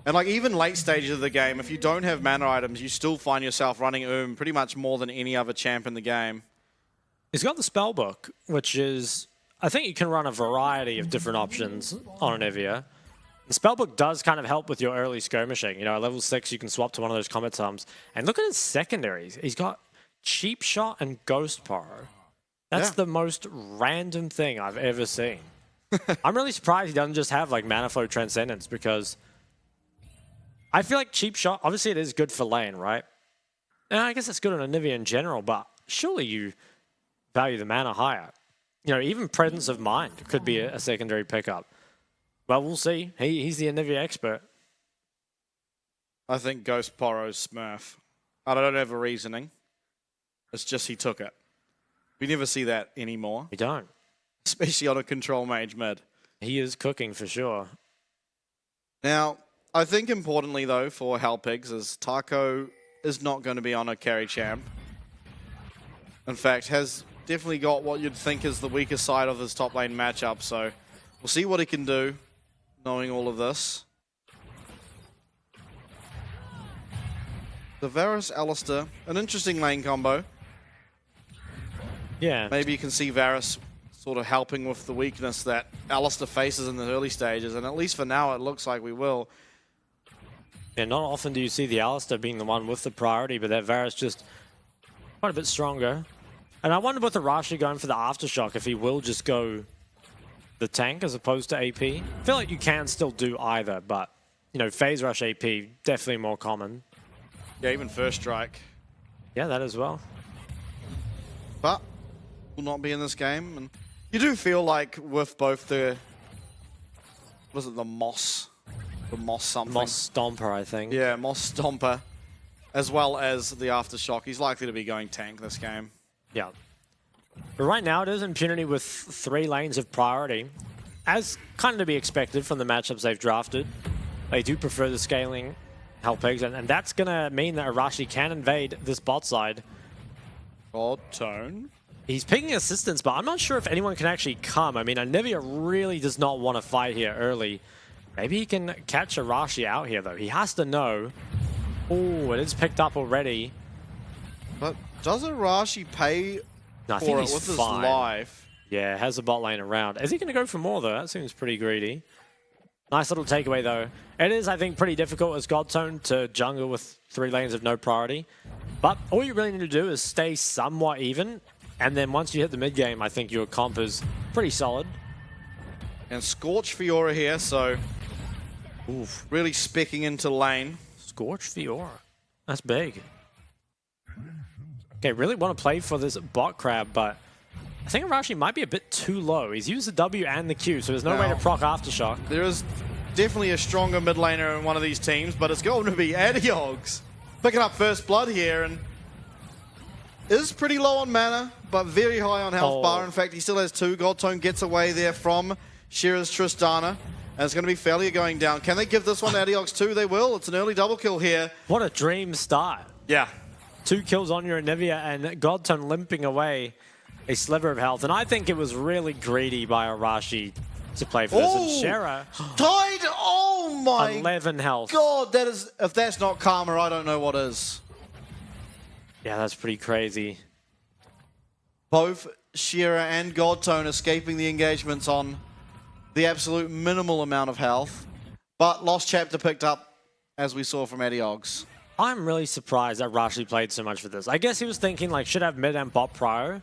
And like even late stages of the game, if you don't have mana items, you still find yourself running pretty much more than any other champ in the game. He's got the spellbook, which is, I think you can run a variety of different options on Anivia. The spellbook does kind of help with your early skirmishing. You know, at level 6, you can swap to one of those combat sums. And look at his secondaries. He's got Cheap Shot and Ghost Pyro. That's the most random thing I've ever seen. I'm really surprised he doesn't just have like Mana Flow Transcendence, because I feel like Cheap Shot, obviously it is good for lane, right? And I guess it's good on Anivia in general, but surely you value the mana higher. You know, even Presence of Mind could be a secondary pickup. Well, we'll see. He's the Anivia expert. I think Ghost Pyro's Smurf. I don't have a reasoning. It's just he took it. We never see that anymore. We don't. Especially on a control mage mid. He is cooking for sure. Now, I think importantly though for Halpigs is Taco is not going to be on a carry champ. In fact, has definitely got what you'd think is the weaker side of his top lane matchup, so we'll see what he can do knowing all of this. The Varus Alistar, an interesting lane combo. Yeah. Maybe you can see Varus sort of helping with the weakness that Alistar faces in the early stages, and at least for now it looks like we will. Yeah, not often do you see the Alistar being the one with the priority, but that Varus just quite a bit stronger. And I wonder with Arashi going for the Aftershock if he will just go the tank as opposed to AP. I feel like you can still do either, but you know, Phase Rush AP, definitely more common. Yeah, even First Strike. Yeah, that as well. But will not be in this game. And you do feel like with both the, what is it, the Moss something? Moss Stomper, I think. Yeah, Moss Stomper, as well as the Aftershock. He's likely to be going tank this game. Yeah. But right now it is Impunity with 3 lanes of priority, as kind of to be expected from the matchups they've drafted. They do prefer the scaling Halpigs, and that's going to mean that Arashi can invade this bot side. God Tone. He's picking assistance, but I'm not sure if anyone can actually come. I mean, Anivia really does not want to fight here early. Maybe he can catch Arashi out here, though. He has to know. Oh, it is picked up already. But does Arashi pay No, I for think it he's with his fine. life? Yeah, has the bot lane around. Is he going to go for more, though? That seems pretty greedy. Nice little takeaway, though. It is, I think, pretty difficult as Godtone to jungle with 3 lanes of no priority. But all you really need to do is stay somewhat even. And then once you hit the mid game, I think your comp is pretty solid. And Scorch Fiora here, so Oof. really specking into lane. Scorch Fiora. That's big. Okay, really want to play for this bot crab, but I think Arashi might be a bit too low. He's used the W and the Q, so there's no way to proc Aftershock. There is definitely a stronger mid laner in one of these teams, but it's going to be Adiogs picking up first blood here, and is pretty low on mana, but very high on health bar. In fact, he still has 2. Godtone gets away there from Shira's Tristana, and it's going to be Felia going down. Can they give this one to Adiogs too? They will. It's an early double kill here. What a dream start. Yeah. 2 kills on your Anivia and Godtone limping away a sliver of health. And I think it was really greedy by Arashi to play for this. And Shera tied. Oh my 11 health. God, that is, if that's not karma, I don't know what is. Yeah, that's pretty crazy. Both Shira and Godtone escaping the engagements on the absolute minimal amount of health. But Lost Chapter picked up, as we saw from Adiogs. I'm really surprised that Arashi played so much for this. I guess he was thinking, like, should have mid and bot prior.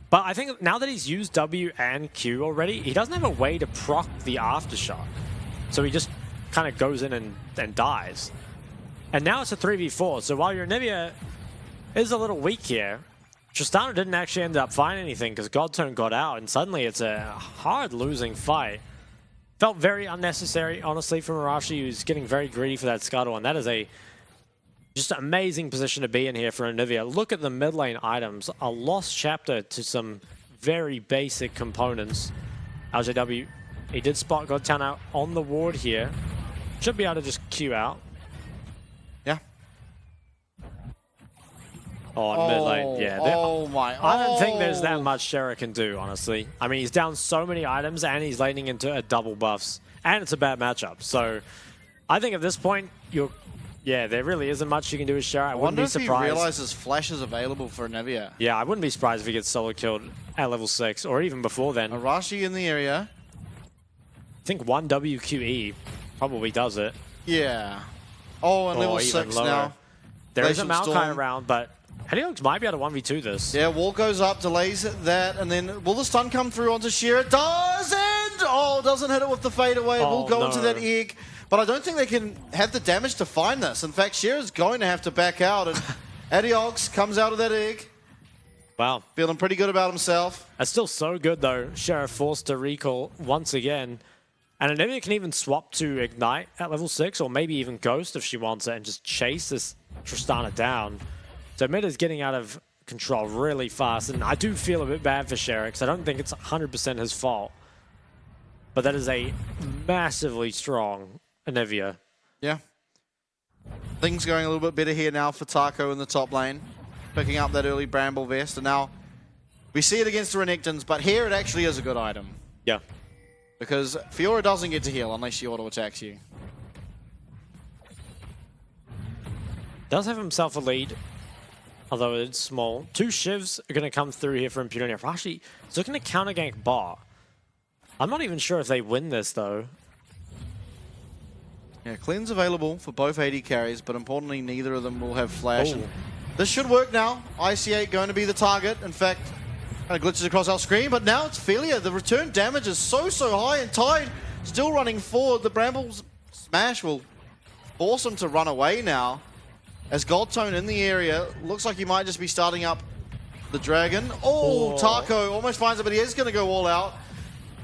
But I think now that he's used W and Q already, he doesn't have a way to proc the Aftershock. So he just kind of goes in and dies. And now it's a 3v4, so while your Anivia is a little weak here, Tristana didn't actually end up finding anything because Godtone got out, and suddenly it's a hard losing fight. Felt very unnecessary, honestly, from Arashi, who's getting very greedy for that scuttle, and that is a just an amazing position to be in here for Anivia. Look at the mid lane items. A Lost Chapter to some very basic components. LJW, he did spot Godtown out on the ward here. Should be able to just queue out. Yeah. Oh, mid lane, yeah. I don't think there's that much Shera can do, honestly. I mean, he's down so many items and he's laning into a double buffs. And it's a bad matchup, so I think at this point, yeah, there really isn't much you can do with Shara. I wouldn't be surprised. I wonder if he realizes Flash is available for Anivia. Yeah, I wouldn't be surprised if he gets solo killed at level 6 or even before then. Arashi in the area. I think 1 WQE probably does it. Yeah. Oh, and level 6 now. There is a Maokai around, but Hediogs might be able to 1v2 this. Yeah, wall goes up, delays that, and then will the stun come through onto Sheer? It does, and doesn't hit it with the fadeaway. It will go into that egg, but I don't think they can have the damage to find this. In fact, Sheer is going to have to back out, and Hediogs comes out of that egg. Wow. Feeling pretty good about himself. That's still so good, though. Sheriff forced to recall once again. And Anivia can even swap to Ignite at level 6, or maybe even Ghost if she wants it, and just chase this Tristana down. So mid is getting out of control really fast, and I do feel a bit bad for Sherrick, because I don't think it's 100% his fault. But that is a massively strong Anivia. Yeah. Things going a little bit better here now for Taco in the top lane. Picking up that early Bramble Vest, and now we see it against the Renekton's, but here it actually is a good item. Yeah. Because Fiora doesn't get to heal unless she auto-attacks you. Does have himself a lead, although it's small. 2 Shivs are going to come through here for Impunity. Actually, he's looking to counter gank bot. I'm not even sure if they win this, though. Yeah, cleanse available for both AD carries, but importantly, neither of them will have flash. And this should work now. IC8 going to be the target. In fact, kind of glitches across our screen, but now it's Felia. The return damage is so high, and Tide still running forward. The Brambles smash will force him to run away now. As Goldtone in the area, looks like he might just be starting up the Dragon. Oh, Taco almost finds it, but he is going to go all out.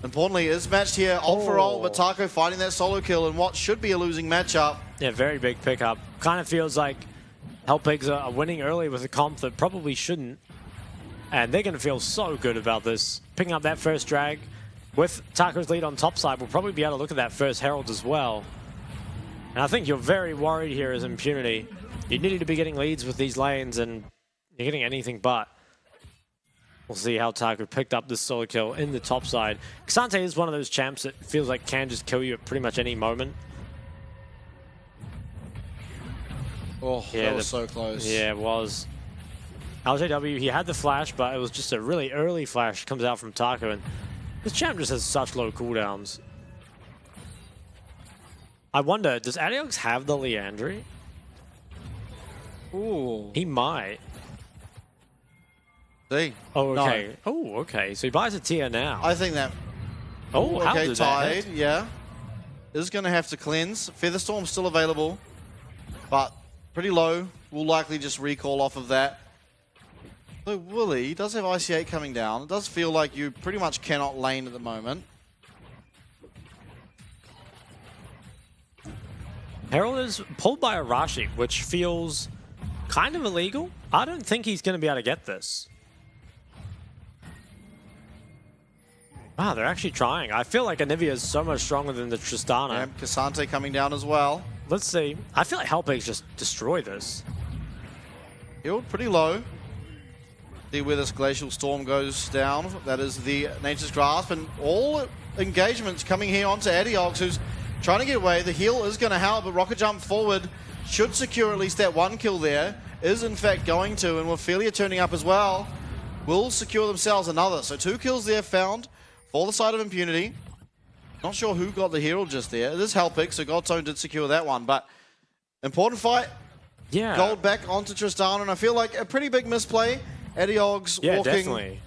Importantly, is matched here, ult for ult, but Taco finding that solo kill in what should be a losing matchup. Yeah, very big pickup. Kind of feels like Hellpigs are winning early with a comp that probably shouldn't. And they're going to feel so good about this. Picking up that first drag with Taco's lead on top side, we'll probably be able to look at that first Herald as well. And I think you're very worried here as Impunity. You needed to be getting leads with these lanes, and you're getting anything but. We'll see how Taco picked up this solo kill in the top side. Xante is one of those champs that feels like can just kill you at pretty much any moment. Oh, yeah, that was so close. Yeah, it was. LJW, he had the flash, but it was just a really early flash comes out from Taco, and this champ just has such low cooldowns. I wonder, does Adiox have the Leandry? Ooh. He might. See? Oh, okay. No. Oh, okay. So he buys a tier now. I think that... Oh, how okay, did Tide, that hit? yeah. Is going to have to cleanse. Featherstorm's still available, but pretty low. We'll likely just recall off of that. So Wooly does have IC8 coming down. It does feel like you pretty much cannot lane at the moment. Herald is pulled by Arashi, which feels kind of illegal. I don't think he's going to be able to get this. Wow, they're actually trying. I feel like Anivia is so much stronger than the Tristana. Yeah, Cassante coming down as well. Let's see. I feel like Hellpigs just destroy this. Healed pretty low. See where this Glacial Storm goes down. That is the Nature's Grasp, and all engagements coming here onto Adiox, who's trying to get away. The heal is going to help, but Rocket Jump forward should secure at least that 1 kill there. Is in fact going to, and with Felia turning up as well, will secure themselves another. So 2 kills there found for the side of Impunity. Not sure who got the Herald just there. It is Hellpick, so Goldstone did secure that one, but important fight. Yeah. Gold back onto Tristana, and I feel like a pretty big misplay. Adiogs walking definitely.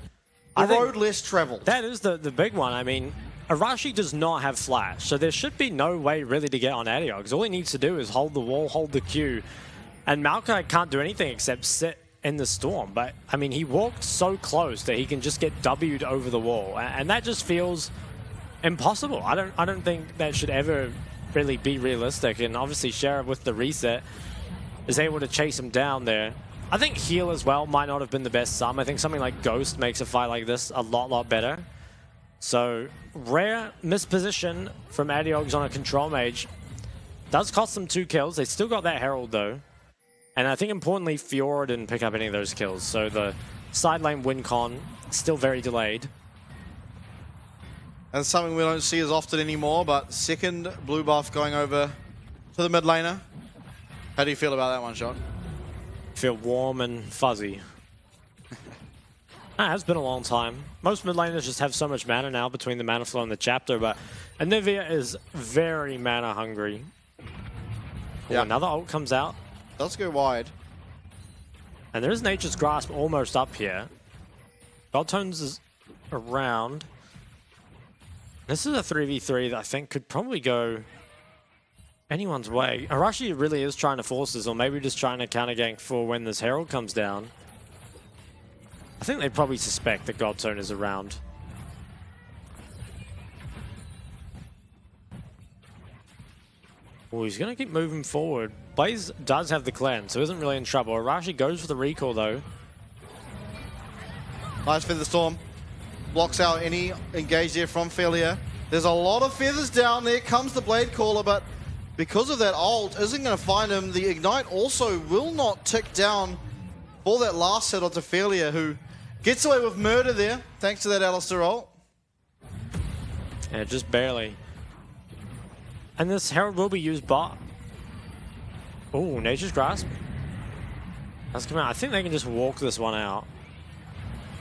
the road less traveled. That is the big one. I mean, Arashi does not have flash, so there should be no way really to get on Adiogs. All he needs to do is hold the wall, hold the Q, and Maokai can't do anything except sit in the storm. But, I mean, he walked so close that he can just get W'd over the wall, and that just feels impossible. I don't think that should ever really be realistic, and obviously Sheriff with the reset is able to chase him down there. I think heal as well might not have been the best sum. I think something like Ghost makes a fight like this a lot better. So, rare misposition from Adiogs on a control mage. Does cost them 2 kills. They still got that Herald though. And I think importantly, Fiora didn't pick up any of those kills. So the side lane win con still very delayed. That's something we don't see as often anymore, but second blue buff going over to the mid laner. How do you feel about that one, Shot? Feel warm and fuzzy. It's been a long time. Most mid laners just have so much mana now between the mana flow and the chapter, but Anivia is very mana hungry. Yeah. Another ult comes out. Does go wide. And there is Nature's Grasp almost up here. Godtones is around. This is a 3v3 that I think could probably go anyone's way. Arashi really is trying to force this, or maybe just trying to counter gank for when this Herald comes down. I think they probably suspect that Godtone is around. Oh, he's going to keep moving forward. Blaze does have the cleanse, so isn't really in trouble. Arashi goes for the recall, though. Nice Feather Storm. Blocks out any engage there from Felia. There's a lot of feathers down there. Comes the Blade Caller, but because of that ult, isn't going to find him. The Ignite also will not tick down for that last hit onto Felia, who gets away with murder there, thanks to that Alistair ult. Yeah, just barely. And this Herald will be used bot. Oh, Nature's Grasp. That's coming out. I think they can just walk this one out.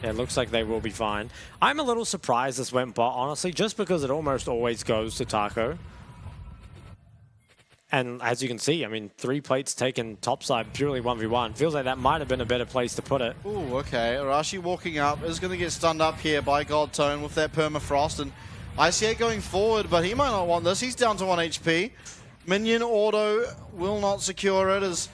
Yeah, it looks like they will be fine. I'm a little surprised this went bot, honestly, just because it almost always goes to Taco. And as you can see, I mean, 3 plates taken topside purely 1v1. Feels like that might have been a better place to put it. Ooh, okay. Arashi walking up is going to get stunned up here by Godtone with that permafrost. And ICA going forward, but he might not want this. He's down to 1 HP. Minion auto will not secure it as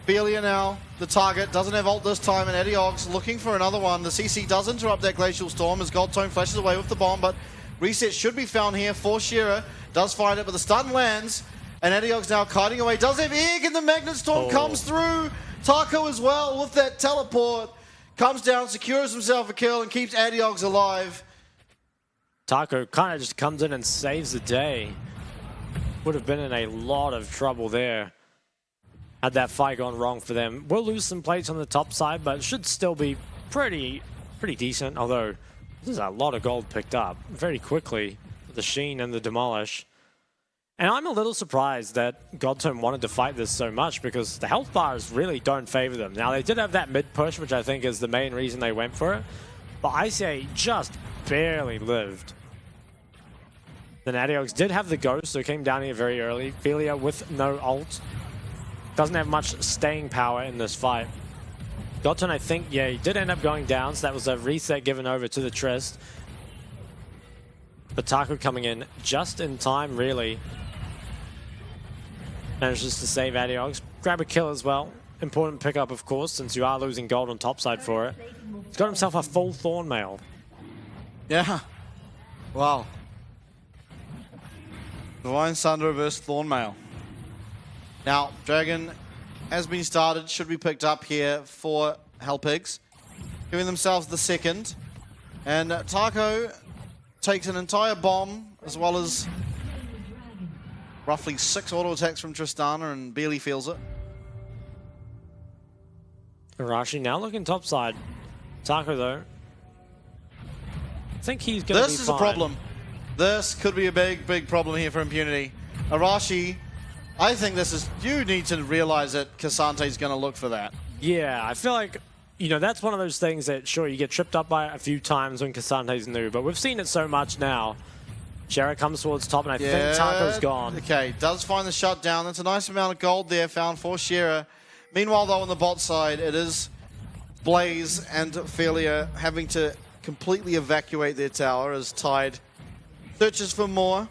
Felia now, the target, doesn't have ult this time, and Eddieog's looking for another one. The CC does interrupt that Glacial Storm as Godtone flashes away with the bomb, but reset should be found here for Shearer. Does find it, but the stun lands. And Eddieog's now kiting away. Does have egg, and the Magnet Storm comes through. Taco as well with that teleport. Comes down, secures himself a kill, and keeps Eddieog's alive. Taco kind of just comes in and saves the day. Would have been in a lot of trouble there had that fight gone wrong for them. We'll lose some plates on the top side, but it should still be pretty decent. Although, this is a lot of gold picked up very quickly. The Sheen and the Demolish. And I'm a little surprised that Godtone wanted to fight this so much because the health bars really don't favor them. Now, they did have that mid push, which I think is the main reason they went for it. But ICA just barely lived. The Natiox did have the Ghost, so came down here very early. Felia with no ult. Doesn't have much staying power in this fight. Godtone, I think, yeah, he did end up going down, so that was a reset given over to the Trist. But Taco coming in just in time, really. Manages to save Adiox. Grab a kill as well. Important pickup, of course, since you are losing gold on topside for it. He's got himself a full Thornmail. Yeah. Wow. Divine Sunder versus Thornmail. Now, Dragon has been started, should be picked up here for Hellpigs. Giving themselves the second. And Taco takes an entire bomb, as well as roughly 6 auto attacks from Tristana, and barely feels it. Arashi now looking topside. Taco, though. I think he's going to be fine. This is a problem. This could be a big problem here for Impunity. Arashi, I think this is... You need to realize that Casante's going to look for that. Yeah, I feel like, you know, that's one of those things that, sure, you get tripped up by a few times when Casante's new, but we've seen it so much now. Shara comes towards top, and I think Taco's gone. Okay, does find the shutdown. That's a nice amount of gold there found for Shara. Meanwhile, though, on the bot side, it is Blaze and Felia having to completely evacuate their tower as Tide searches for more.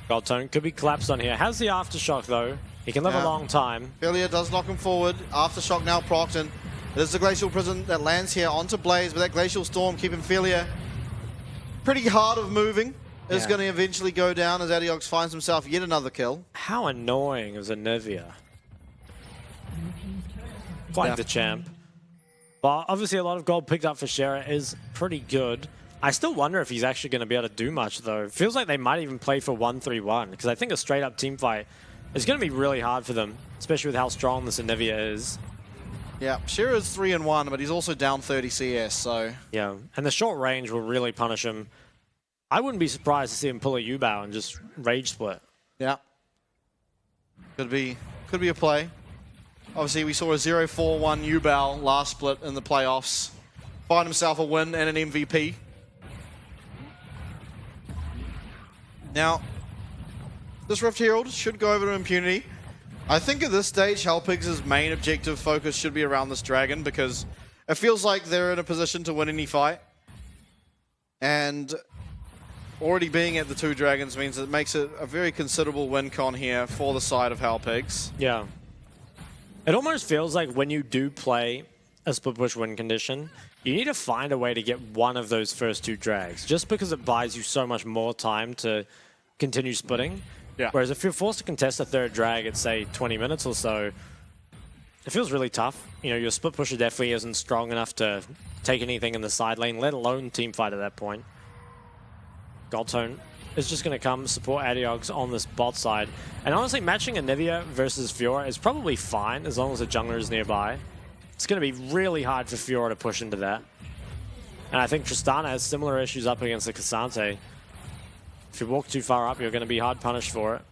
Godtone could be collapsed on here. Has the Aftershock, though. He can live a long time. Felia does knock him forward. Aftershock now procced, and it is the Glacial Prison that lands here onto Blaze, but that Glacial Storm keeping Felia pretty hard of moving. Is going to eventually go down as Adiox finds himself yet another kill. How annoying is Anivia? Quite the champ. But obviously a lot of gold picked up for Shara is pretty good. I still wonder if he's actually going to be able to do much, though. It feels like they might even play for 1-3-1, because I think a straight-up team fight is going to be really hard for them, especially with how strong this Anivia is. Yeah, Shira's 3-1, but he's also down 30 CS, so... Yeah, and the short range will really punish him. I wouldn't be surprised to see him pull a U-bow and just rage split. Yeah. Could be a play. Obviously, we saw a 0-4-1 Ubal last split in the playoffs. Find himself a win and an MVP. Now, this Rift Herald should go over to Impunity. I think at this stage, Hellpigs' main objective focus should be around this dragon because it feels like they're in a position to win any fight. And already being at the 2 dragons means it makes it a very considerable win con here for the side of Hellpigs. Yeah. It almost feels like when you do play a split push win condition, you need to find a way to get one of those first 2 drags, just because it buys you so much more time to continue splitting. Yeah. Whereas if you're forced to contest a 3rd drag at, say, 20 minutes or so, it feels really tough. You know, your split pusher definitely isn't strong enough to take anything in the side lane, let alone team fight at that point. Goldtone is just going to come support Adiogs on this bot side. And honestly, matching Anivia versus Fiora is probably fine as long as the jungler is nearby. It's going to be really hard for Fiora to push into that. And I think Tristana has similar issues up against the Cassante. If you walk too far up, you're going to be hard punished for it.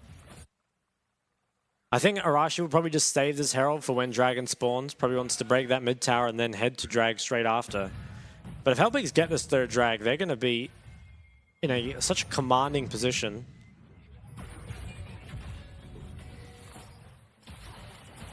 I think Arashi will probably just save this Herald for when Dragon spawns. Probably wants to break that mid tower and then head to drag straight after. But if Hellpigs get this 3rd drag, they're going to be in such a commanding position.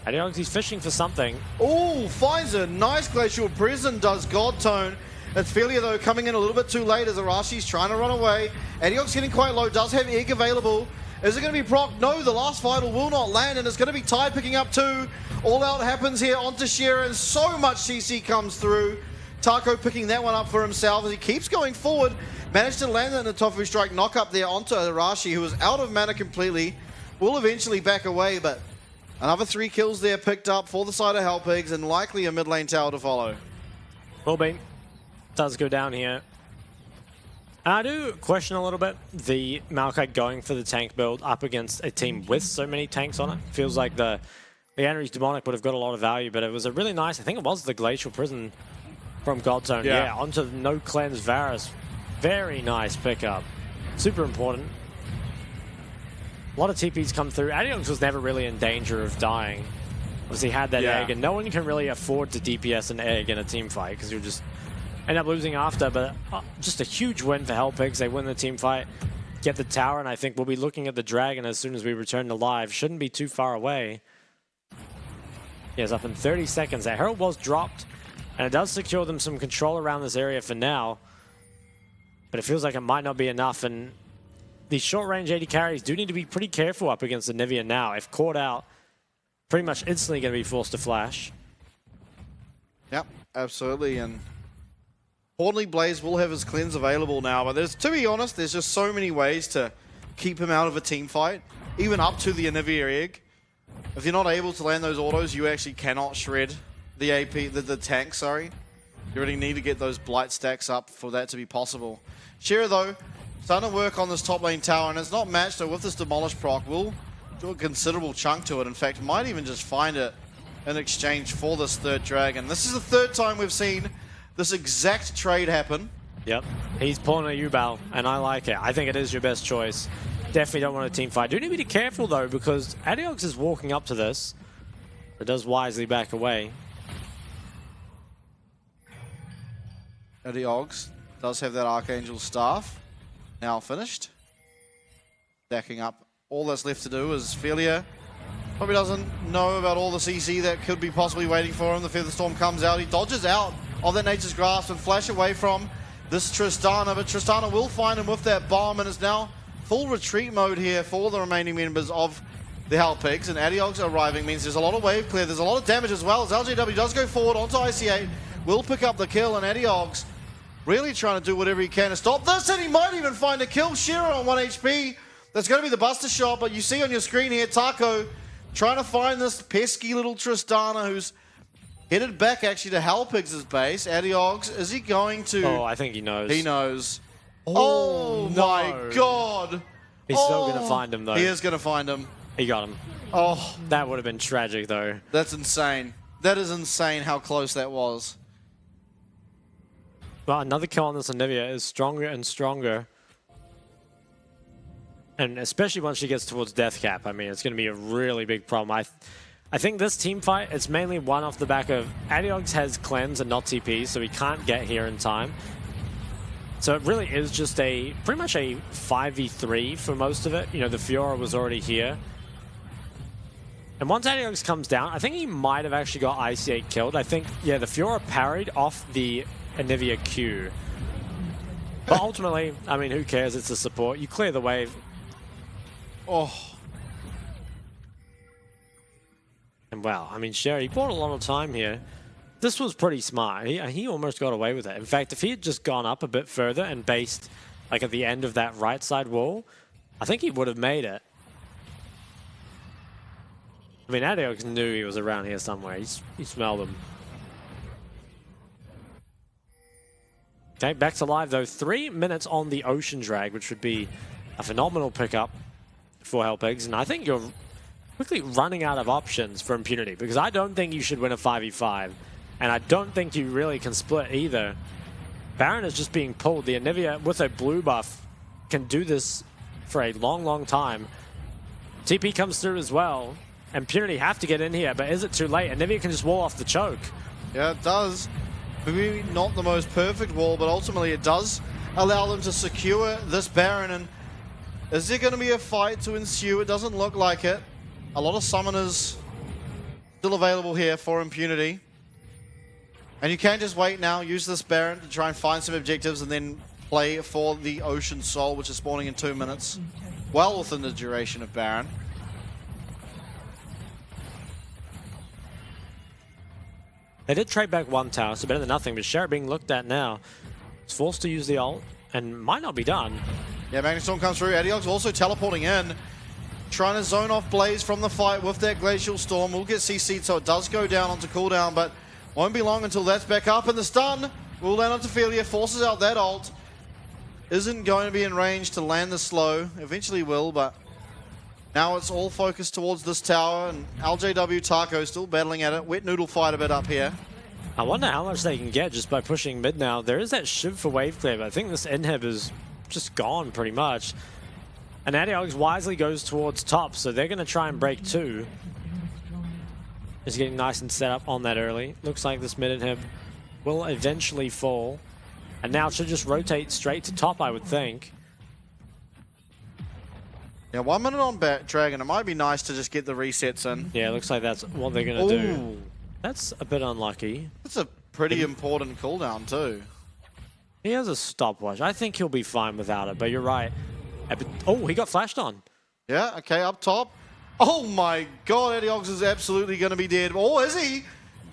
Adiogs, he's fishing for something. Oh, finds a nice glacial prison, does Godtone. It's Felia, though, coming in a little bit too late as Arashi's trying to run away. Adiog's getting quite low, does have Egg available. Is it going to be proc? No, the last vital will not land, and it's going to be Tide picking up 2. All out happens here onto Shearer, and so much CC comes through. Taco picking that one up for himself as he keeps going forward. Managed to land the Tofu Strike knock up there onto Arashi, who is out of mana completely. Will eventually back away, but another 3 kills there picked up for the side of Hellpigs, and likely a mid lane tower to follow. Will be. Does go down here. I do question a little bit the Malphite going for the tank build up against a team with so many tanks on it. Feels like the Henry's Demonic would have got a lot of value, but it was a really nice, I think it was the Glacial Prison from Godzone. Yeah, onto the No Cleanse Varus. Very nice pickup. Super important. A lot of TPs come through. Adiogs was never really in danger of dying. Obviously had that egg, and no one can really afford to DPS an egg in a team fight because you'll just end up losing after, but just a huge win for Hellpigs. They win the team fight, get the tower, and I think we'll be looking at the Dragon as soon as we return to live. Shouldn't be too far away. Yeah, it's up in 30 seconds. That Herald was dropped, and it does secure them some control around this area for now, but it feels like it might not be enough, and these short-range AD carries do need to be pretty careful up against the Nivea now. If caught out, pretty much instantly going to be forced to flash. Yep, absolutely, and importantly, Blaze will have his cleanse available now, but to be honest, there's just so many ways to keep him out of a team fight, even up to the Anivia egg. If you're not able to land those autos, you actually cannot shred the AP, the tank, sorry. You really need to get those blight stacks up for that to be possible. Shearer, though, starting to work on this top lane tower, and it's not matched, so with this Demolish proc, will do a considerable chunk to it. In fact, might even just find it in exchange for this 3rd dragon. This is the 3rd time we've seen this exact trade happen. Yep, he's pulling a U-Bow, and I like it. I think it is your best choice. Definitely don't want a team fight. Do need to be careful, though, because Adiogs is walking up to this, but does wisely back away. Adiogs does have that Archangel Staff, now finished. Stacking up. All that's left to do is Felia probably doesn't know about all the CC that could be possibly waiting for him. The Featherstorm comes out. He dodges out of that Nature's Grasp and flash away from this Tristana, but Tristana will find him with that bomb, and is now full retreat mode here for the remaining members of the Hellpigs, and Adiogs arriving means there's a lot of wave clear. There's a lot of damage as well as LJW does go forward onto IC8, will pick up the kill, and Adiogs really trying to do whatever he can to stop this, and he might even find a kill. Shearer on 1 HP. That's going to be the Buster Shot, but you see on your screen here, Taco trying to find this pesky little Tristana who's headed back actually to Hellpigs' base. Adiogs, is he going to... Oh, I think he knows. He knows. Oh no. My God. He's still going to find him, though. He is going to find him. He got him. Oh. That would have been tragic, though. That's insane. That is insane how close that was. Well, another kill on this Anivia is stronger and stronger. And especially once she gets towards death cap, I mean, it's going to be a really big problem. I think this team fight, it's mainly one off the back of Adiogs has cleanse and not TP, so he can't get here in time. So it really is just pretty much a 5v3 for most of it. You know, the Fiora was already here. And once Adiogs comes down, I think he might have actually got IC8 killed. I think, yeah, the Fiora parried off the Anivia Q. But ultimately, I mean, who cares? It's a support. You clear the wave. Oh. And wow, I mean, Sherry bought a lot of time here. This was pretty smart. He almost got away with it. In fact, if he had just gone up a bit further and based like at the end of that right side wall, I think he would have made it. I mean, Adiogs knew he was around here somewhere. He smelled him. Okay, back to live though. 3 minutes on the Ocean Drag, which would be a phenomenal pickup for Hellpigs. And I think you're quickly running out of options for Impunity, because I don't think you should win a 5v5. And I don't think you really can split either. Baron is just being pulled. The Anivia with a blue buff can do this for a long, long time. TP comes through as well. Impunity have to get in here, but is it too late? Anivia can just wall off the choke. Yeah, it does. Maybe not the most perfect wall, but ultimately it does allow them to secure this Baron. And is there going to be a fight to ensue? It doesn't look like it. A lot of summoners still available here for Impunity. And you can just wait now, use this Baron to try and find some objectives and then play for the Ocean Soul, which is spawning in 2 minutes. Well within the duration of Baron. They did trade back one tower, so better than nothing, but Sherry being looked at now is forced to use the ult and might not be done. Yeah, Magnustorm comes through. Adiogs also teleporting in. Trying to zone off Blaze from the fight with that Glacial Storm. Will get CC'd, so it does go down onto cooldown, but won't be long until that's back up. And the stun will land onto Ophelia, forces out that ult. Isn't going to be in range to land the slow. Eventually will, but now it's all focused towards this tower, and LJW Taco still battling at it. Wet Noodle fight a bit up here. I wonder how much they can get just by pushing mid now. There is that Shiv for wave clear, but I think this inhib is just gone pretty much. And Adiogs wisely goes towards top, so they're going to try and break 2. Just getting nice and set up on that early. Looks like this mid inhib will eventually fall. And now it should just rotate straight to top, I would think. Yeah, 1 minute on Dragon. It might be nice to just get the resets in. Yeah, it looks like that's what they're going to do. That's a bit unlucky. That's a pretty important cooldown too. He has a stopwatch. I think he'll be fine without it, but you're right. Oh, he got flashed on. Yeah, okay, up top. Oh my god, Adiogs is absolutely going to be dead. Oh, is he?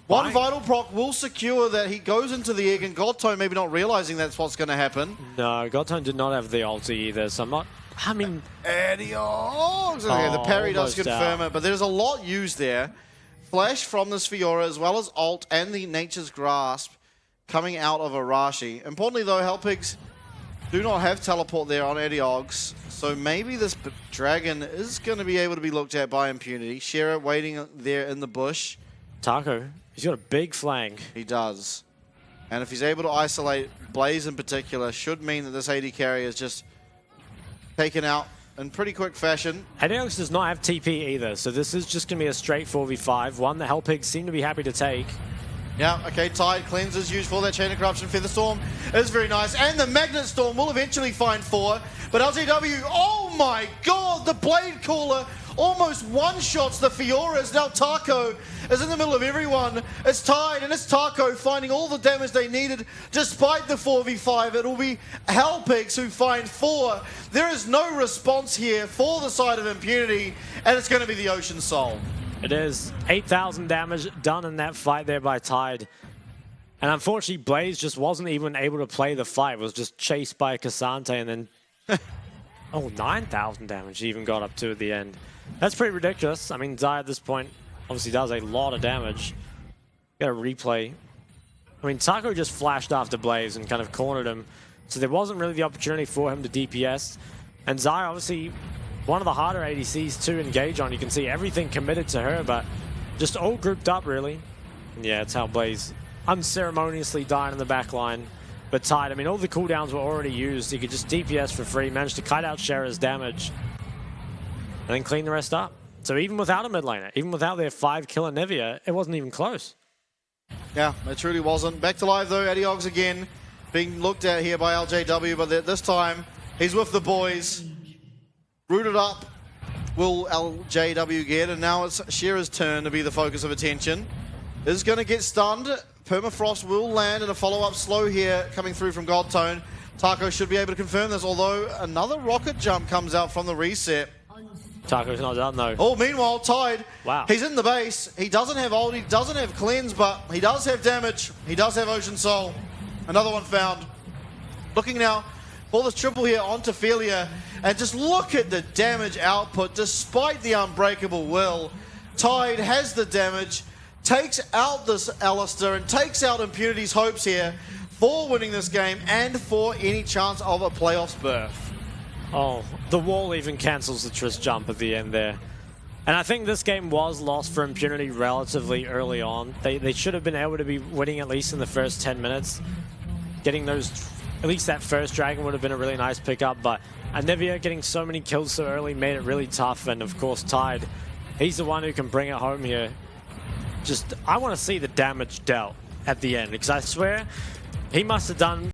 One vital proc will secure that he goes into the egg, and Godtone maybe not realizing that's what's going to happen. No, Godtone did not have the ulti either, so I'm not... I mean... Adiogs! Okay, the parry does confirm it, but there's a lot used there. Flash from this Fiora, as well as ult and the Nature's Grasp coming out of Arashi. Importantly though, Hellpigs do not have teleport there on Adiogs, so maybe this Dragon is going to be able to be looked at by Impunity. Shera waiting there in the bush. Taco, he's got a big flank. He does. And if he's able to isolate Blaze in particular, should mean that this AD carry is just taken out in pretty quick fashion. Adiogs does not have TP either, so this is just going to be a straight 4v5, one the Hellpigs seem to be happy to take. Yeah, okay, Tide cleanses used for that Chain of Corruption. Featherstorm is very nice. And the Magnet Storm will eventually find 4. But LTW, oh my god, the Blade Caller almost one-shots the Fioras. Now Taco is in the middle of everyone. It's Tide and it's Taco finding all the damage they needed despite the 4v5. It will be Hellpigs who find 4. There is no response here for the side of Impunity, and it's going to be the Ocean Soul. It is 8,000 damage done in that fight there by Tide. And unfortunately, Blaze just wasn't even able to play the fight. Was just chased by Cassante and then... oh, 9,000 damage he even got up to at the end. That's pretty ridiculous. I mean, Zai at this point obviously does a lot of damage. Got a replay. I mean, Taco just flashed after Blaze and kind of cornered him. So there wasn't really the opportunity for him to DPS. And Zai obviously... one of the harder ADCs to engage on. You can see everything committed to her, but just all grouped up, really. And yeah, it's how Blaze unceremoniously died in the back line. But Tide, I mean, all the cooldowns were already used. He could just DPS for free, managed to kite out Shera's damage. and then clean the rest up. So even without a mid laner, even without their 5-killer Nivea, it wasn't even close. Yeah, it truly wasn't. Back to live though, Adiogs again being looked at here by LJW, but this time he's with the boys. Rooted up will LJW get, and now it's Shearer's turn to be the focus of attention. Is going to get stunned. Permafrost will land in a follow-up slow here coming through from Godtone. Taco should be able to confirm this, although another rocket jump comes out from the reset. Taco's not done though. Oh, meanwhile, Tide. Wow. He's in the base. He doesn't have ult, he doesn't have cleanse, but he does have damage. He does have Ocean Soul. Another one found. Looking now for this triple here onto Felia, and just look at the damage output despite the unbreakable will. Tide has the damage, takes out this Alistair, and takes out Impunity's hopes here for winning this game and for any chance of a playoffs berth. Oh, the wall even cancels the Triss jump at the end there. And I think this game was lost for Impunity relatively early on. They should have been able to be winning at least in the first 10 minutes. Getting those, at least that first dragon would have been a really nice pickup, but Anivia getting so many kills so early made it really tough, and of course Tide, he's the one who can bring it home here. Just, I want to see the damage dealt at the end, because I swear he must have done